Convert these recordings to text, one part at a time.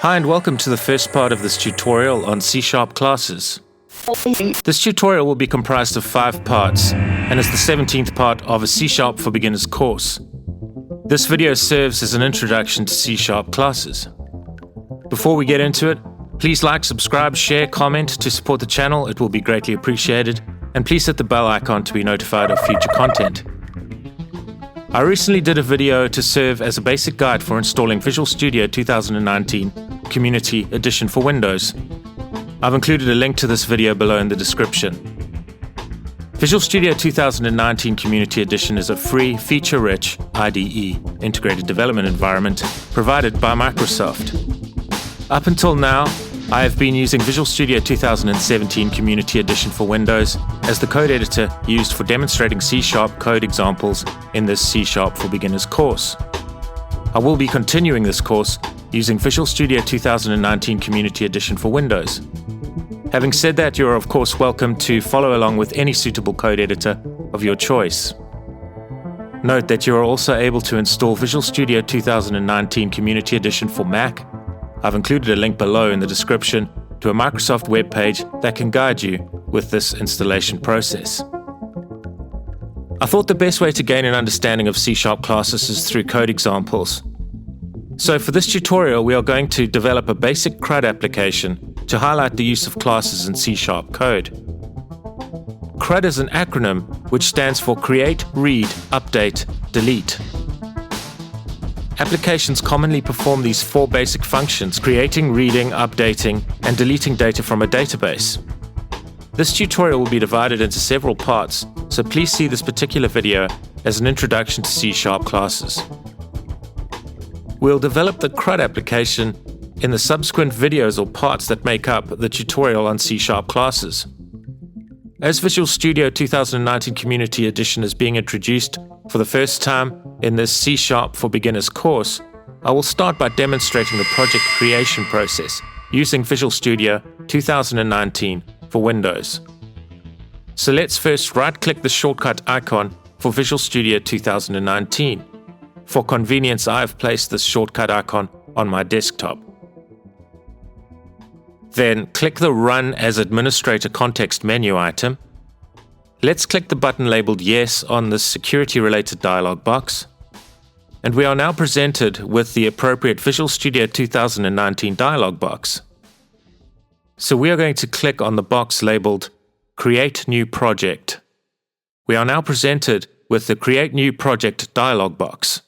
Hi and welcome to the first part of this tutorial on C# classes. This tutorial will be comprised of 5 parts and is the 17th part of a C# for Beginners course. This video serves as an introduction to C# classes. Before we get into it, please like, subscribe, share, comment to support the channel. It will be greatly appreciated. And please hit the bell icon to be notified of future content. I recently did a video to serve as a basic guide for installing Visual Studio 2019 Community Edition for Windows. I've included a link to this video below in the description. Visual Studio 2019 Community Edition is a free, feature-rich IDE, integrated development environment, provided by Microsoft. Up until now, I have been using Visual Studio 2017 Community Edition for Windows as the code editor used for demonstrating C# code examples in this C# for Beginners course. I will be continuing this course using Visual Studio 2019 Community Edition for Windows. Having said that, you are of course welcome to follow along with any suitable code editor of your choice. Note that you are also able to install Visual Studio 2019 Community Edition for Mac. I've included a link below in the description to a Microsoft web page that can guide you with this installation process. I thought the best way to gain an understanding of C# classes is through code examples. So for this tutorial, we are going to develop a basic CRUD application to highlight the use of classes in C# code. CRUD is an acronym which stands for Create, Read, Update, Delete. Applications commonly perform these 4 basic functions: creating, reading, updating, and deleting data from a database. This tutorial will be divided into several parts, so please see this particular video as an introduction to C# classes. We'll develop the CRUD application in the subsequent videos or parts that make up the tutorial on C# classes. As Visual Studio 2019 Community Edition is being introduced for the first time in this C# for Beginners course, I will start by demonstrating the project creation process using Visual Studio 2019 for Windows. So let's first right-click the shortcut icon for Visual Studio 2019. For convenience, I have placed this shortcut icon on my desktop. Then click the Run as Administrator context menu item. Let's click the button labeled Yes on the security-related dialog box. And we are now presented with the appropriate Visual Studio 2019 dialog box. So we are going to click on the box labeled Create New Project. We are now presented with the Create New Project dialog box.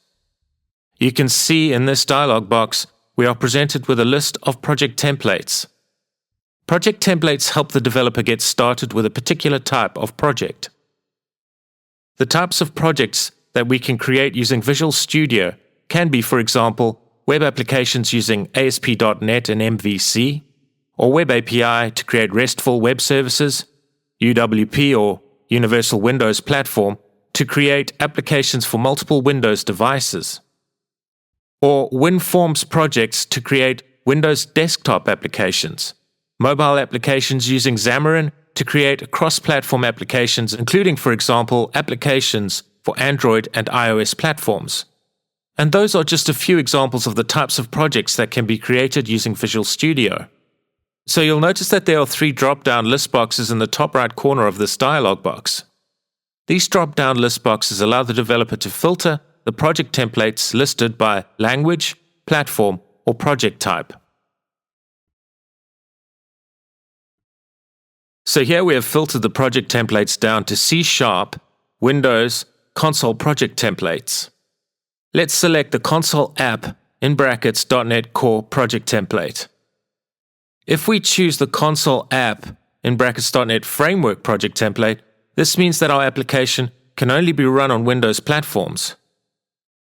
You can see in this dialog box we are presented with a list of project templates. Project templates help the developer get started with a particular type of project. The types of projects that we can create using Visual Studio can be, for example, web applications using ASP.NET and MVC, or Web API to create RESTful web services, UWP or Universal Windows Platform to create applications for multiple Windows devices, or WinForms projects to create Windows desktop applications, mobile applications using Xamarin to create cross-platform applications, including, for example, applications for Android and iOS platforms. And those are just a few examples of the types of projects that can be created using Visual Studio. So you'll notice that there are 3 drop-down list boxes in the top right corner of this dialog box. These drop-down list boxes allow the developer to filter the project templates listed by language, platform, or project type. So here we have filtered the project templates down to C#, Windows, console project templates. Let's select the console app in brackets .NET Core project template. If we choose the console app in brackets .NET Framework project template, this means that our application can only be run on Windows platforms.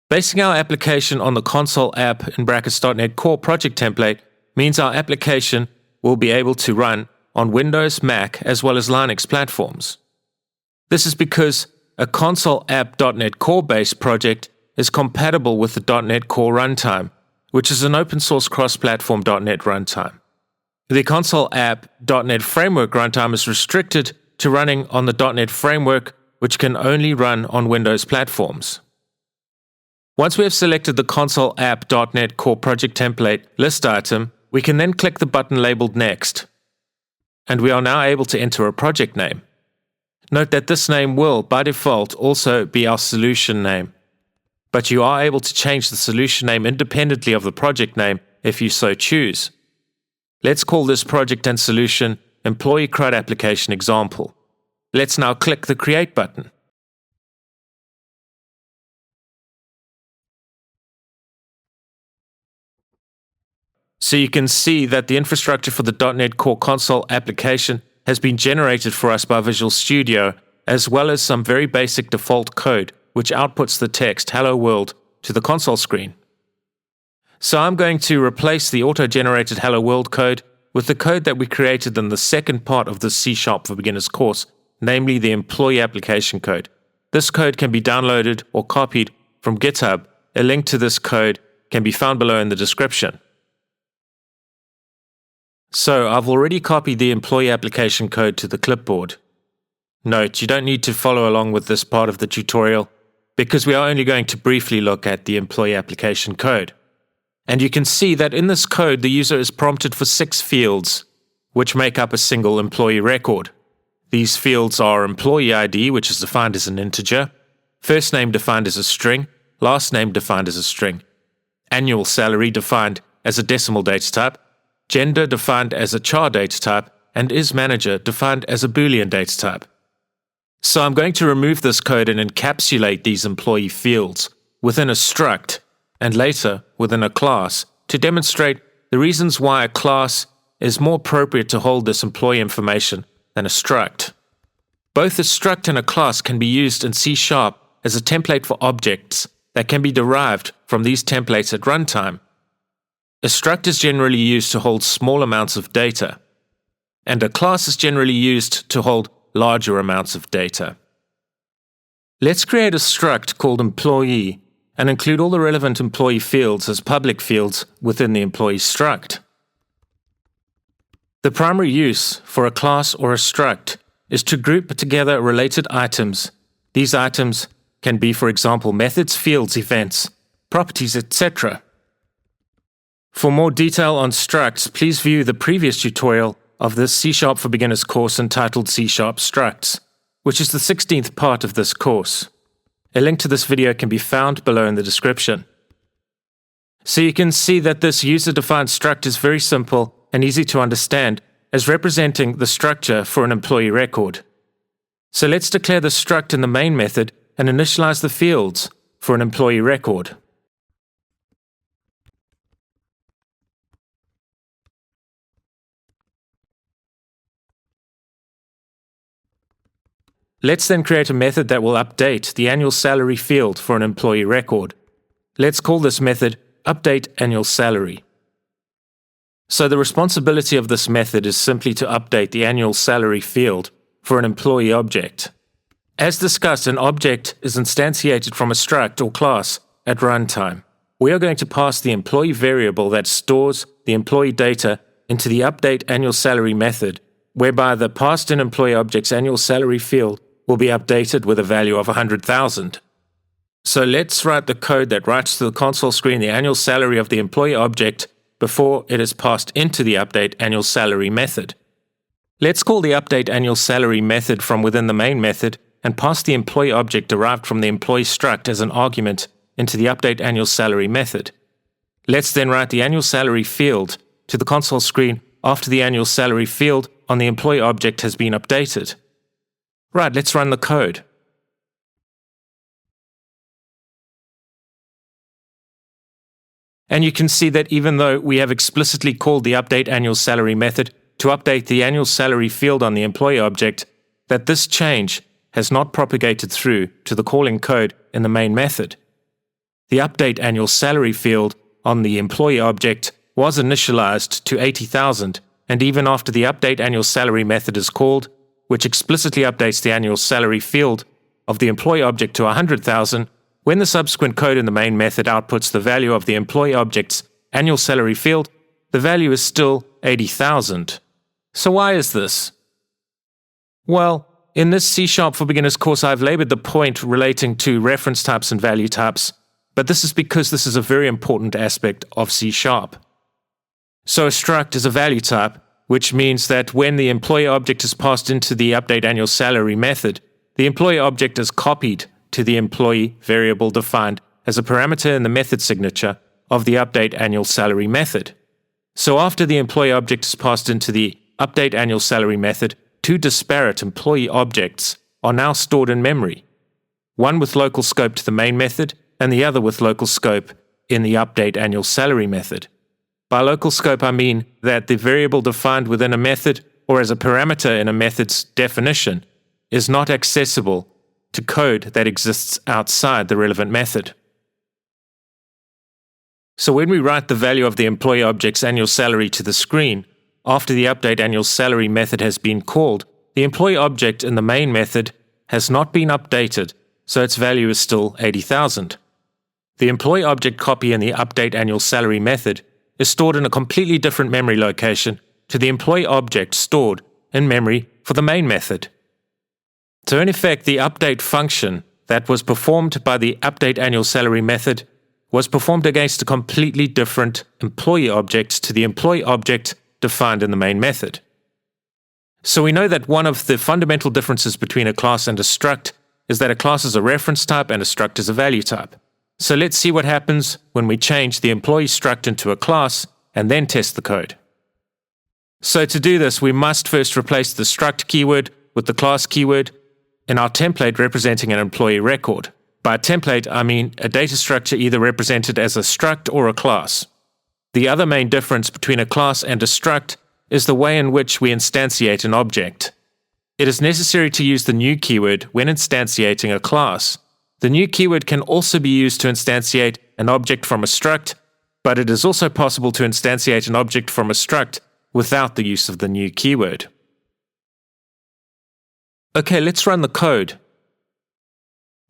Basing our application on the console app in brackets .NET Core project template means our application will be able to run on Windows, Mac, as well as Linux platforms. This is because a console app .NET Core-based project is compatible with the .NET Core runtime, which is an open-source cross-platform .NET runtime. The console app .NET Framework runtime is restricted to running on the .NET Framework, which can only run on Windows platforms. Once we have selected the console app.NET Core project template list item, we can then click the button labeled Next. And we are now able to enter a project name. Note that this name will, by default, also be our solution name. But you are able to change the solution name independently of the project name if you so choose. Let's call this project and solution Employee CRUD Application Example. Let's now click the Create button. So you can see that the infrastructure for the .NET Core console application has been generated for us by Visual Studio, as well as some very basic default code, which outputs the text Hello World to the console screen. So I'm going to replace the auto-generated Hello World code with the code that we created in the second part of the C# for Beginners course, namely the employee application code. This code can be downloaded or copied from GitHub. A link to this code can be found below in the description. So I've already copied the employee application code to the clipboard. Note, you don't need to follow along with this part of the tutorial because we are only going to briefly look at the employee application code. And you can see that in this code, the user is prompted for 6 fields, which make up a single employee record. These fields are employee ID, which is defined as an integer, first name defined as a string, last name defined as a string, annual salary defined as a decimal data type, gender defined as a char data type, and isManager defined as a Boolean data type. So I'm going to remove this code and encapsulate these employee fields within a struct and later within a class to demonstrate the reasons why a class is more appropriate to hold this employee information than a struct. Both a struct and a class can be used in C# as a template for objects that can be derived from these templates at runtime. A struct is generally used to hold small amounts of data, and a class is generally used to hold larger amounts of data. Let's create a struct called employee and include all the relevant employee fields as public fields within the employee struct. The primary use for a class or a struct is to group together related items. These items can be, for example, methods, fields, events, properties, etc. For more detail on structs, please view the previous tutorial of this C# for Beginners course entitled C# Structs, which is the 16th part of this course. A link to this video can be found below in the description. So you can see that this user-defined struct is very simple and easy to understand as representing the structure for an employee record. So let's declare the struct in the main method and initialize the fields for an employee record. Let's then create a method that will update the annual salary field for an employee record. Let's call this method updateAnnualSalary. So the responsibility of this method is simply to update the annual salary field for an employee object. As discussed, an object is instantiated from a struct or class at runtime. We are going to pass the employee variable that stores the employee data into the updateAnnualSalary method, whereby the passed-in employee object's annual salary field will be updated with a value of 100,000. So let's write the code that writes to the console screen the annual salary of the employee object before it is passed into the updateAnnualSalary method. Let's call the updateAnnualSalary method from within the main method and pass the employee object derived from the employee struct as an argument into the updateAnnualSalary method. Let's then write the annual salary field to the console screen after the annual salary field on the employee object has been updated. Right, let's run the code. And you can see that even though we have explicitly called the updateAnnualSalary method to update the annual salary field on the employee object, that this change has not propagated through to the calling code in the main method. The updateAnnualSalary field on the employee object was initialized to 80,000, and even after the updateAnnualSalary method is called, which explicitly updates the annual salary field of the employee object to 100,000, when the subsequent code in the main method outputs the value of the employee object's annual salary field, the value is still 80,000. So why is this? Well, in this C# for Beginners course, I've labored the point relating to reference types and value types, but this is because this is a very important aspect of C#. So a struct is a value type, which means that when the employee object is passed into the update annual salary method, the employee object is copied to the employee variable defined as a parameter in the method signature of the update annual salary method. So after the employee object is passed into the update annual salary method, two disparate employee objects are now stored in memory, one with local scope to the main method and the other with local scope in the update annual salary method. By local scope, I mean that the variable defined within a method or as a parameter in a method's definition is not accessible to code that exists outside the relevant method. So when we write the value of the employee object's annual salary to the screen, after the update annual salary method has been called, the employee object in the main method has not been updated, so its value is still 80,000. The employee object copy in the update annual salary method is stored in a completely different memory location to the employee object stored in memory for the main method. So in effect, the update function that was performed by the update annual salary method was performed against a completely different employee object to the employee object defined in the main method. So we know that one of the fundamental differences between a class and a struct is that a class is a reference type and a struct is a value type. So let's see what happens when we change the employee struct into a class and then test the code. So to do this, we must first replace the struct keyword with the class keyword in our template representing an employee record. By a template, I mean a data structure either represented as a struct or a class. The other main difference between a class and a struct is the way in which we instantiate an object. It is necessary to use the new keyword when instantiating a class. The new keyword can also be used to instantiate an object from a struct, but it is also possible to instantiate an object from a struct without the use of the new keyword. Okay, let's run the code.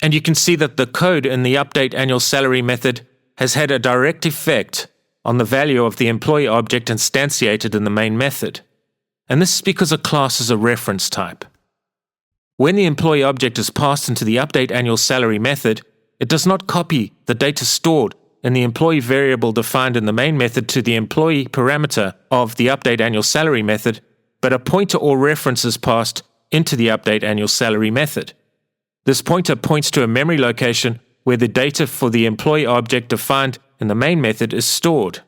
And you can see that the code in the update annual salary method has had a direct effect on the value of the employee object instantiated in the main method. And this is because a class is a reference type. When the employee object is passed into the update annual salary method, it does not copy the data stored in the employee variable defined in the main method to the employee parameter of the update annual salary method, but a pointer or reference is passed into the update annual salary method. This pointer points to a memory location where the data for the employee object defined in the main method is stored.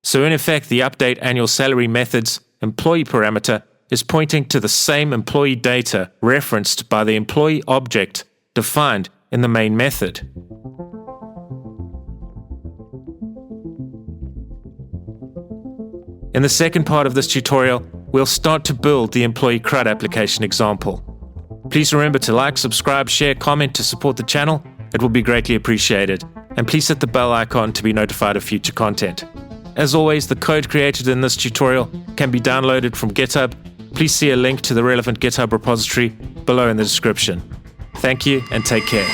So in effect, the update annual salary method's employee parameter is pointing to the same employee data referenced by the employee object defined in the main method. In the second part of this tutorial, we'll start to build the employee CRUD application example. Please remember to like, subscribe, share, comment to support the channel. It will be greatly appreciated. And please hit the bell icon to be notified of future content. As always, the code created in this tutorial can be downloaded from GitHub. Please see a link to the relevant GitHub repository below in the description. Thank you and take care.